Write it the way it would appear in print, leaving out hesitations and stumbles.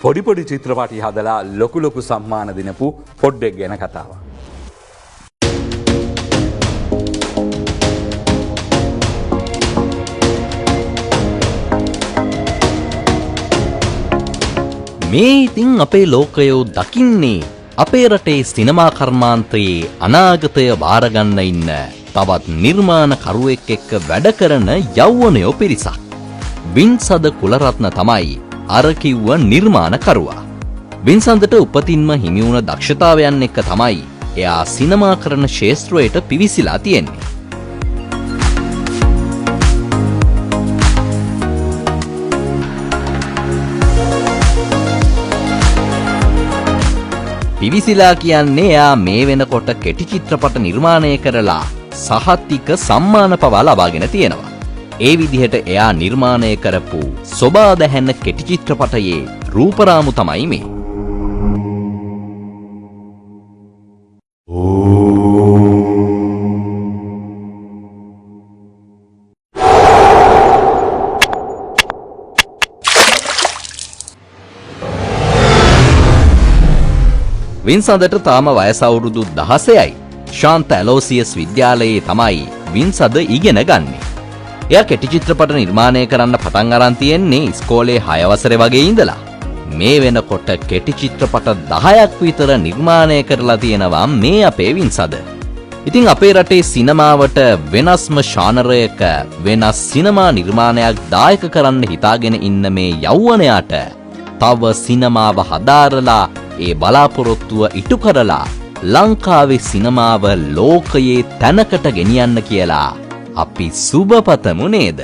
පොඩි පොඩි චිත්‍රපටි හදලා ලොකු ලොකු සම්මාන දිනපු පොඩ්ඩෙක් ගැන කතාවක්. මේ ඉතින් අපේ ලෝකයෝ දකින්නේ අපේ රටේ සිනමා කර්මාන්තයේ අනාගතය බාරගන්න ඉන්න තවත් නිර්මාණකරුවෙක් එක්ක වැඩ කරන යෞවනයෝ පිරිසක්. වින්සඳ කුලරත්න තමයි අර කිව්ව නිර්මාණකරුවා. වින්සඳට උපතින්ම හිමි වුණ දක්ෂතාවයන් එක්ක තමයි එයා සිනමා කරන ශාස්ත්‍රයට පිවිසිලා තියෙන්නේ. පිවිසිලා කියන්නේ එයා මේ වෙනකොට කෙටි චිත්‍රපට නිර්මාණය කරලා සහතික සම්මාන පවා ලබාගෙන තියෙනවා. ඒ විදිහට එයා නිර්මාණය කරපු සොබා දැහැන්න කෙටි චිත්‍රපටයේ රූපරාමු තමයි මේ. වින්සඳට තාම වයස අවුරුදු 16යි. ශාන්ත ඇලෝසියස් විද්‍යාලයේ තමයි වින්සඳ ඉගෙන ගන්නේ. එයා කෙටි චිත්‍රපට නිර්මාණය කරන්න පටන් අරන් තියෙන්නේ ඉස්කෝලේ 6 වසරේ වගේ ඉඳලා. මේ වෙනකොට කෙටි චිත්‍රපට 10ක් විතර නිර්මාණය කරලා තියෙනවා මේ අපේ වින්සඳ. ඉතින් අපේ රටේ සිනමාවට වෙනස්ම ශානරයක වෙනස් සිනමා නිර්මාණයක් දායක කරන්න හිතාගෙන ඉන්න මේ යෞවනයාට තව සිනමාව හදාරලා ඒ බලාපොරොත්තුව ඉටු කරලා ලංකාවේ සිනමාව ලෝකයේ තැනකට ගෙනියන්න කියලා අපි සුබ පතමු නේද?